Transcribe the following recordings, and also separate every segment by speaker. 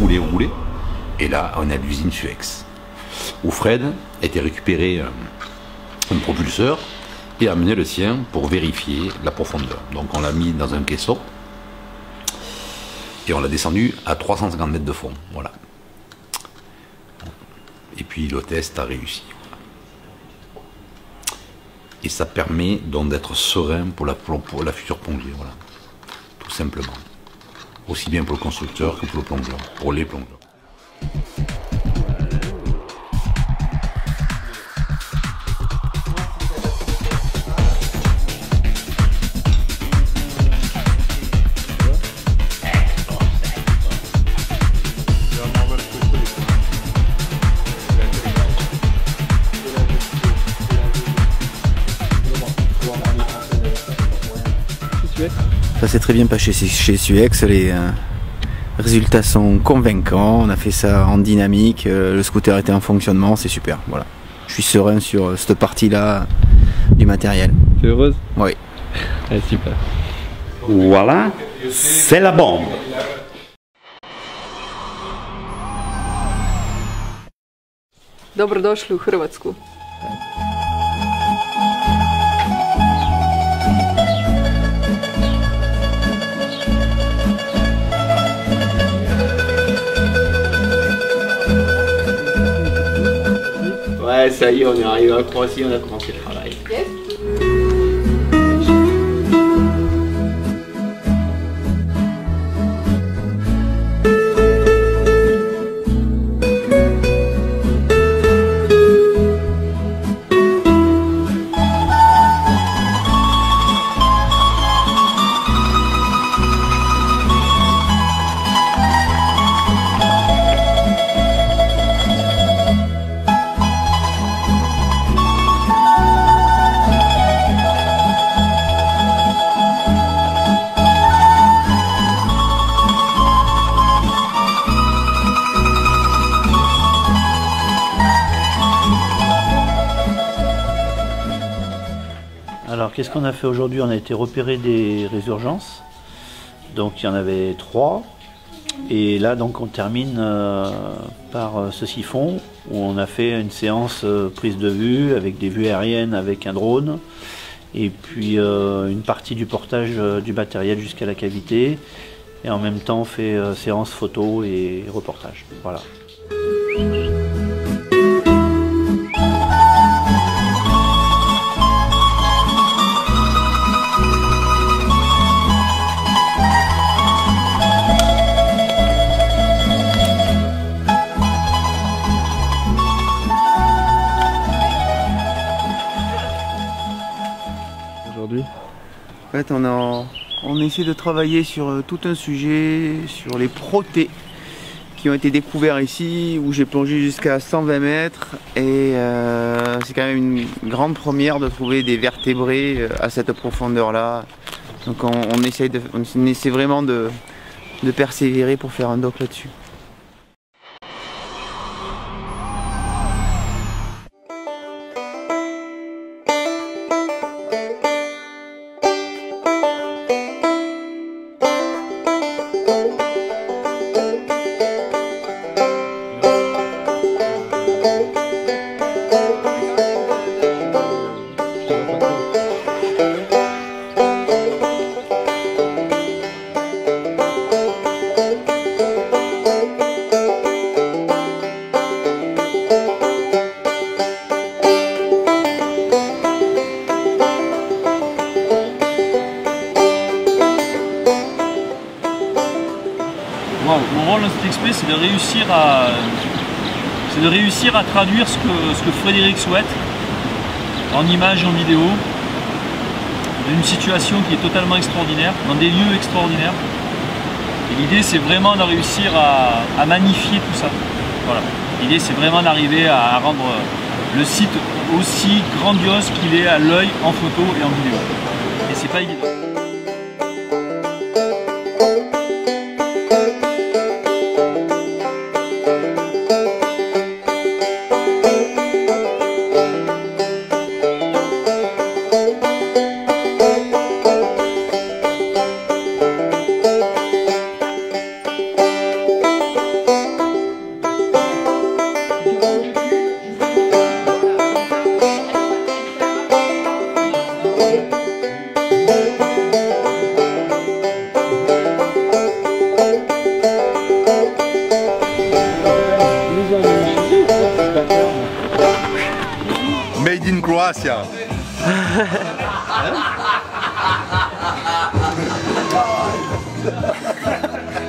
Speaker 1: rouler. Et là, on a l'usine Suex, où Fred a été récupérer un propulseur et a amené le sien pour vérifier la profondeur. Donc on l'a mis dans un caisson et on l'a descendu à 350 mètres de fond. Voilà. Et puis le test a réussi. Et ça permet donc d'être serein pour la future plongée. Voilà. Tout simplement. Aussi bien pour le constructeur que pour le plongeur, pour les plongeurs.
Speaker 2: Ça s'est très bien passé chez Suex, les résultats sont convaincants, on a fait ça en dynamique, le scooter était en fonctionnement, c'est super, voilà. Je suis serein sur cette partie-là du matériel.
Speaker 3: Tu es heureuse?
Speaker 2: Oui.
Speaker 3: Allez, super.
Speaker 4: Voilà, c'est la bombe.
Speaker 5: Dobrodošli u Hrvatsku.
Speaker 4: Ouais, ça y est, on est arrivé à Croatie, on a commencé le travail.
Speaker 5: Yes.
Speaker 6: Alors qu'est-ce qu'on a fait aujourd'hui? On a été repérer des résurgences, donc il y en avait 3, et là donc on termine par ce siphon où on a fait une séance prise de vue avec des vues aériennes avec un drone, et puis une partie du portage du matériel jusqu'à la cavité, et en même temps on fait séance photo et reportage. Voilà.
Speaker 2: En fait, on essaie de travailler sur tout un sujet, sur les protés qui ont été découverts ici, où j'ai plongé jusqu'à 120 mètres. Et c'est quand même une grande première de trouver des vertébrés à cette profondeur-là. Donc on essaie vraiment de persévérer pour faire un doc là-dessus.
Speaker 7: Mon rôle dans cette expé, c'est de réussir à traduire ce que Frédéric souhaite en images, en vidéo, d'une situation qui est totalement extraordinaire, dans des lieux extraordinaires. Et l'idée, c'est vraiment de réussir à magnifier tout ça. Voilà. L'idée, c'est vraiment d'arriver à rendre le site aussi grandiose qu'il est à l'œil, en photo et en vidéo. Et c'est pas évident.
Speaker 3: gracias.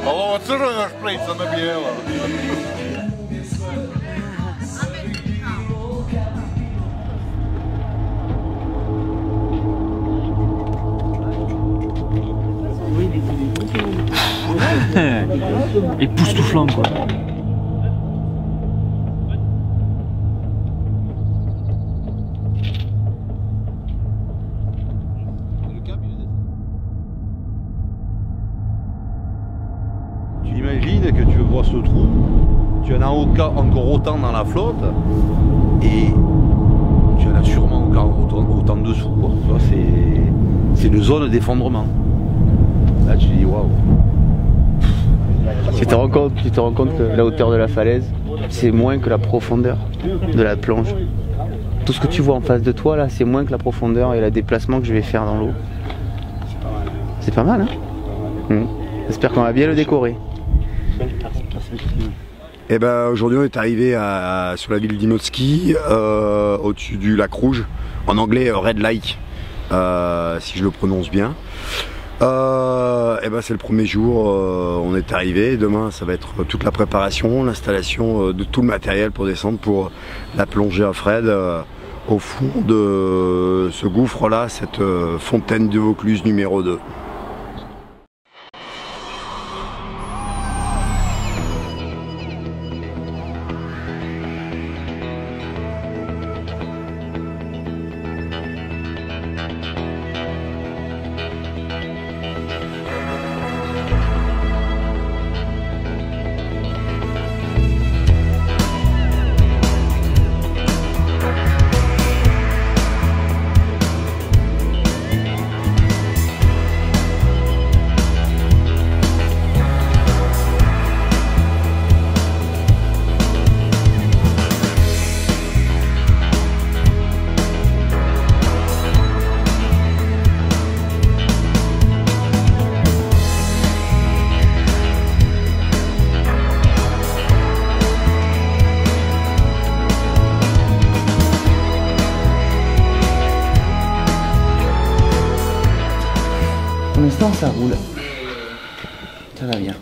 Speaker 3: Oh, what's the place on the biela?
Speaker 7: Époustouflant quoi.
Speaker 3: Tu imagines que tu vois ce trou, tu en as encore autant dans la flotte et tu en as sûrement encore autant dessous. Quoi. Tu vois, c'est une zone d'effondrement. Là tu dis waouh.
Speaker 2: Tu te rends compte que la hauteur de la falaise, c'est moins que la profondeur de la plonge. Tout ce que tu vois en face de toi là, c'est moins que la profondeur et le déplacement que je vais faire dans l'eau. C'est pas mal, hein? J'espère qu'on va bien le décorer.
Speaker 3: Et ben aujourd'hui on est arrivé sur la ville d'Imotski, au-dessus du lac Rouge, en anglais Red Lake, si je le prononce bien. Et ben c'est le premier jour, on est arrivé. Demain ça va être toute la préparation, l'installation de tout le matériel pour descendre pour la plongée à Fred au fond de ce gouffre là, cette fontaine de Vaucluse numéro 2.
Speaker 2: Pour l'instant ça roule, ça va bien.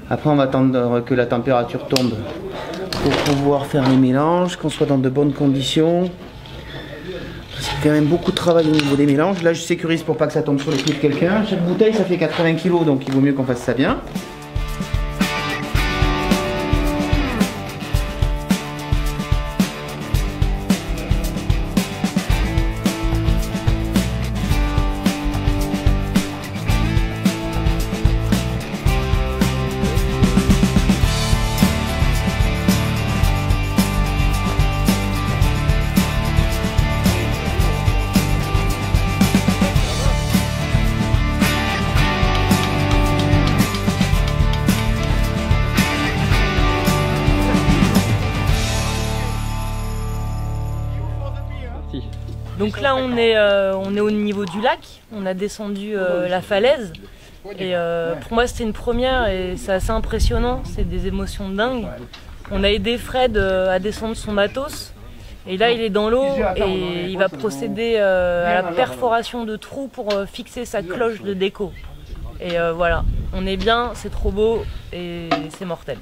Speaker 2: Après on va attendre que la température tombe pour pouvoir faire les mélanges, qu'on soit dans de bonnes conditions. C'est quand même beaucoup de travail au niveau des mélanges. Là je sécurise pour pas que ça tombe sur les pieds de quelqu'un. Chaque bouteille ça fait 80 kg donc il vaut mieux qu'on fasse ça bien.
Speaker 5: Donc là on est au niveau du lac, on a descendu la falaise et pour moi c'était une première et c'est assez impressionnant, c'est des émotions dingues. On a aidé Fred à descendre son matos et là il est dans l'eau et il va procéder à la perforation de trous pour fixer sa cloche de déco. Et voilà, on est bien, c'est trop beau et c'est mortel.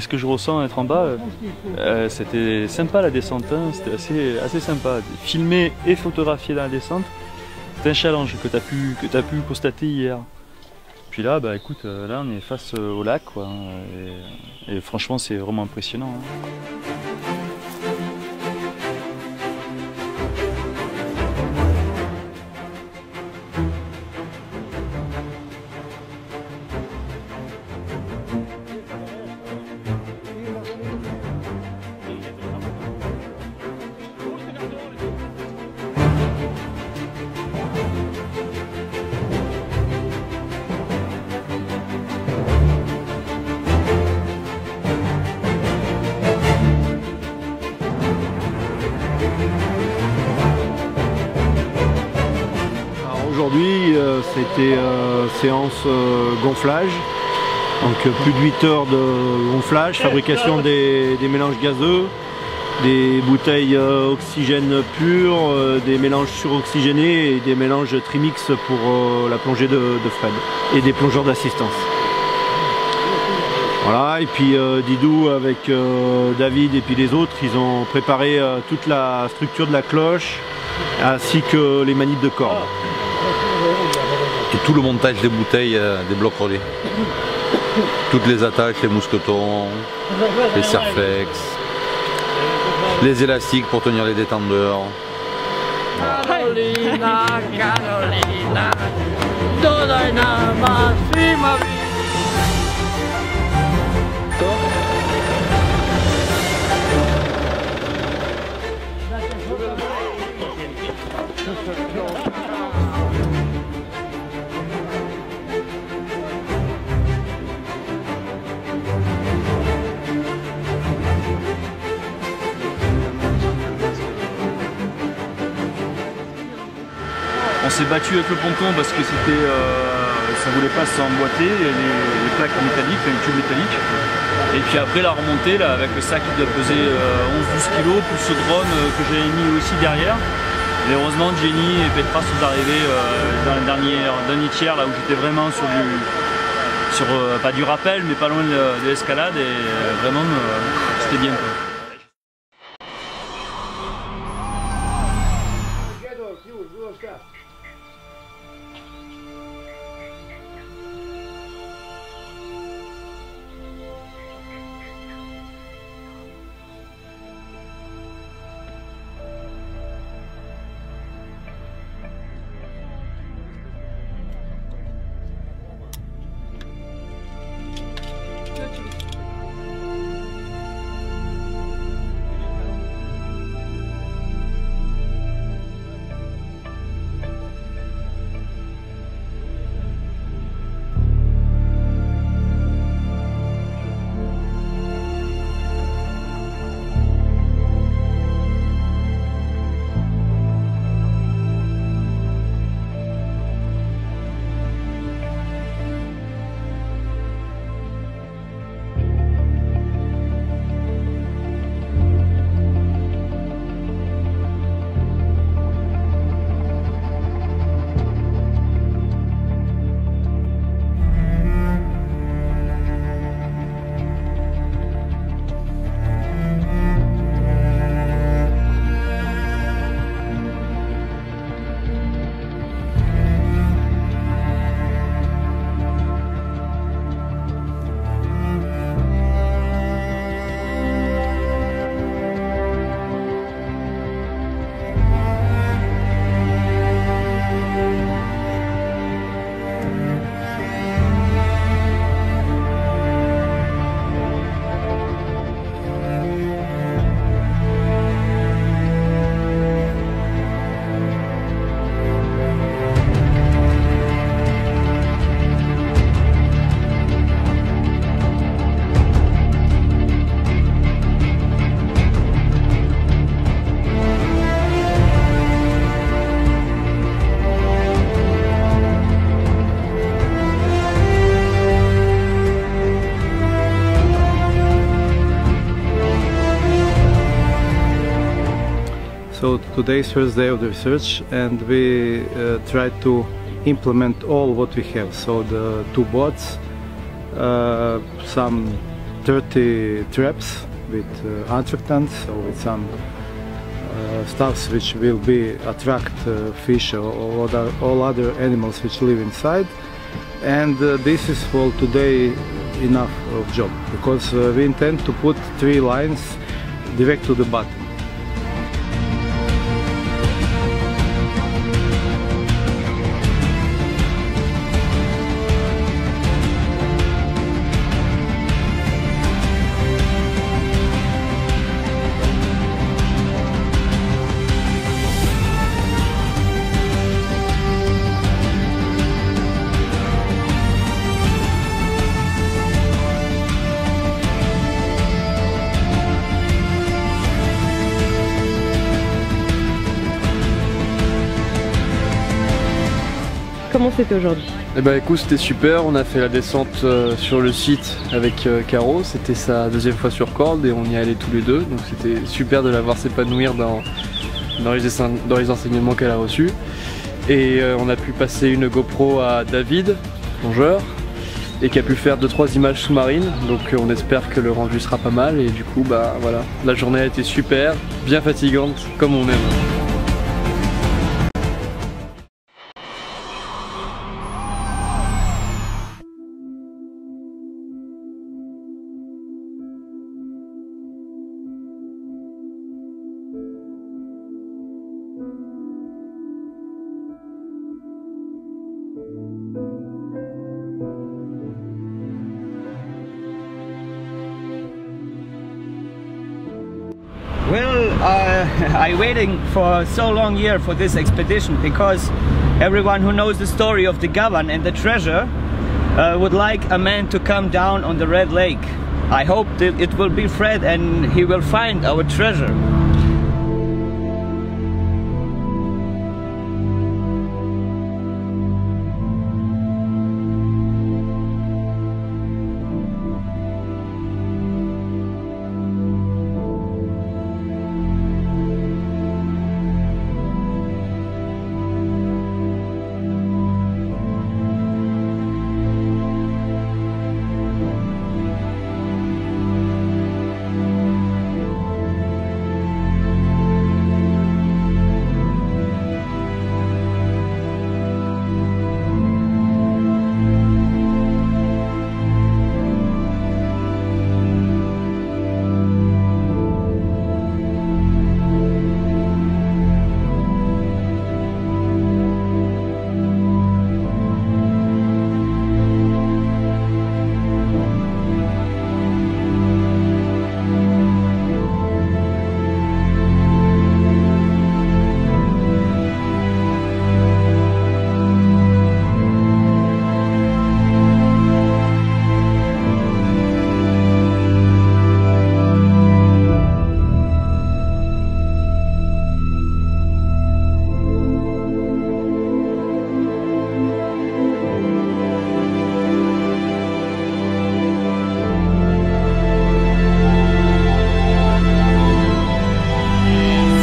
Speaker 7: qu'est-ce que je ressens à être en bas? C'était sympa la descente, hein, c'était assez sympa. Filmer et photographier dans la descente, c'est un challenge que tu as pu constater hier. Puis là, bah écoute, là on est face au lac, quoi, et franchement c'est vraiment impressionnant. Hein.
Speaker 8: Aujourd'hui, c'était séance gonflage, donc plus de 8 heures de gonflage, fabrication des mélanges gazeux, des bouteilles oxygène pur, des mélanges suroxygénés et des mélanges trimix pour la plongée de Fred et des plongeurs d'assistance. Voilà, et puis Didou avec David et puis les autres, ils ont préparé toute la structure de la cloche ainsi que les manips de corde.
Speaker 1: Et tout le montage des bouteilles, des blocs relais. Toutes les attaches, les mousquetons, les serflex, les élastiques pour tenir les détendeurs. Carolina, Carolina,
Speaker 7: On s'est battu avec le ponton parce que c'était, ça voulait pas s'emboîter, les plaques métalliques, les tubes métalliques. Et puis après la remontée là, avec le sac qui doit peser 11-12 kg, plus ce drone que j'avais mis aussi derrière. Et heureusement Jenny et Petra sont arrivés dans le dernier tiers là où j'étais vraiment sur pas du rappel mais pas loin de l'escalade et vraiment c'était bien.
Speaker 9: So today's first day of the research, and we try to implement all what we have. So the two boats, some 30 traps with attractants or with some stuffs which will be attract fish or all other animals which live inside. And this is for today enough of job, because we intend to put 3 lines direct to the bottom.
Speaker 10: Comment c'était aujourd'hui?
Speaker 11: Eh ben écoute, c'était super, on a fait la descente sur le site avec Caro, c'était sa 2e fois sur corde et on y allait tous les deux, donc c'était super de la voir s'épanouir dans les enseignements qu'elle a reçus. Et on a pu passer une GoPro à David, plongeur, et qui a pu faire 2-3 images sous-marines, donc on espère que le rendu sera pas mal et du coup bah voilà, la journée a été super, bien fatigante comme on aime.
Speaker 4: Well, I waiting for so long year for this expedition because everyone who knows the story of the Gavan and the treasure would like a man to come down on the Red Lake. I hope that it will be Fred and he will find our treasure.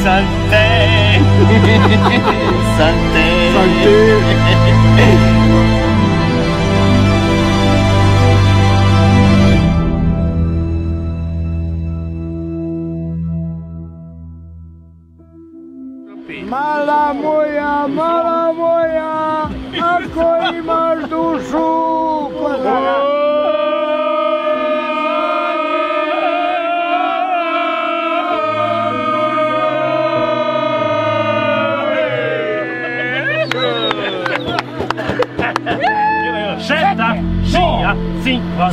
Speaker 4: Santé. Santé. Santé.
Speaker 12: Mala moja, ako imaš dušu,
Speaker 7: Scelta, sia, sì, vai,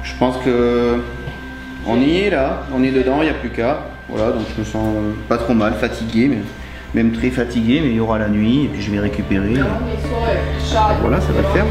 Speaker 2: Je pense que on y est là, on est dedans, il n'y a plus qu'à. Voilà, donc je me sens pas trop mal, fatigué, mais même très fatigué, mais il y aura la nuit et puis je vais récupérer. Voilà, ça va le faire.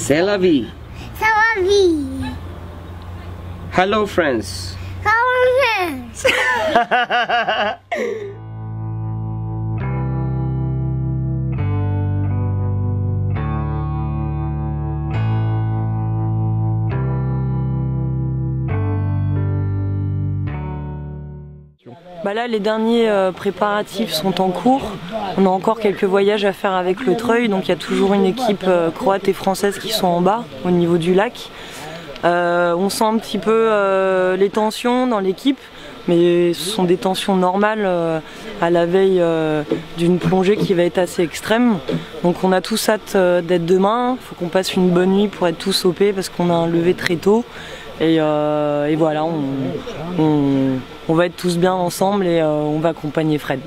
Speaker 10: C'est la vie.
Speaker 12: C'est la vie.
Speaker 10: Hello friends.
Speaker 12: Hello friends.
Speaker 5: Bah là, les derniers préparatifs sont en cours. On a encore quelques voyages à faire avec le Treuil, donc il y a toujours une équipe croate et française qui sont en bas, au niveau du lac. On sent un petit peu les tensions dans l'équipe, mais ce sont des tensions normales à la veille d'une plongée qui va être assez extrême. Donc on a tous hâte d'être demain. Il faut qu'on passe une bonne nuit pour être tous OP parce qu'on a un lever très tôt. Et voilà, on va être tous bien ensemble et on va accompagner Fred.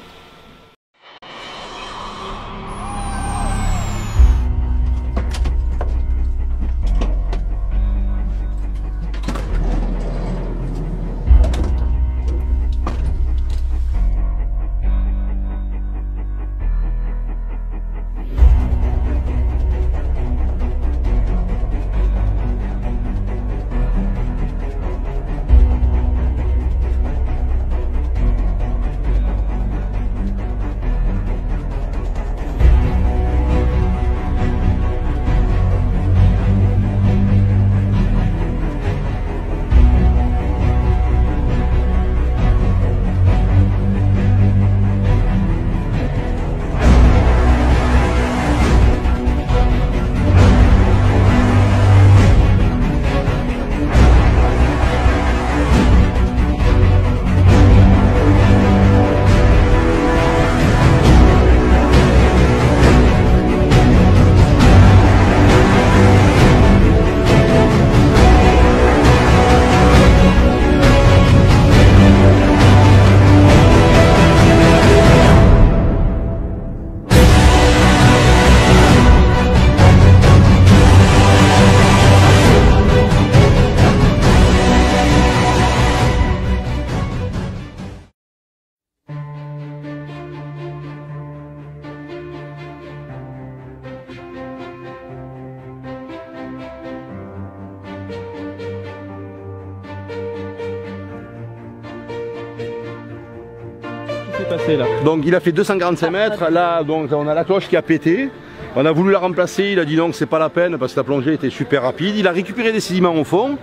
Speaker 8: Passé, là.
Speaker 3: Donc il a fait 245 mètres, là donc on a la cloche qui a pété. On a voulu la remplacer, il a dit non, c'est pas la peine parce que la plongée était super rapide. Il a récupéré des sédiments au fond,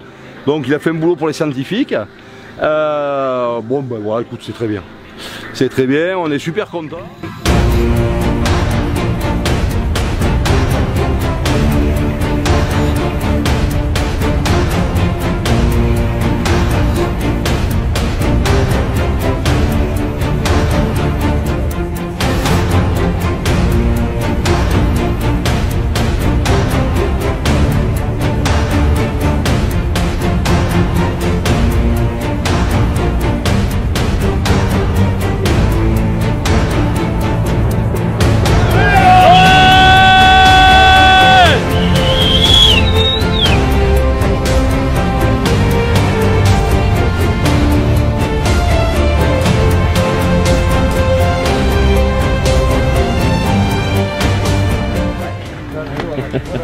Speaker 3: donc il a fait un boulot pour les scientifiques. Bon ben voilà, écoute, c'est très bien. C'est très bien, on est super contents.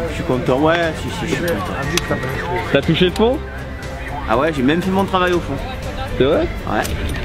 Speaker 2: Je suis content, ouais, si, je suis content.
Speaker 11: T'as touché le fond?
Speaker 2: Ah ouais, j'ai même fait mon travail au fond.
Speaker 11: C'est vrai?
Speaker 2: Ouais.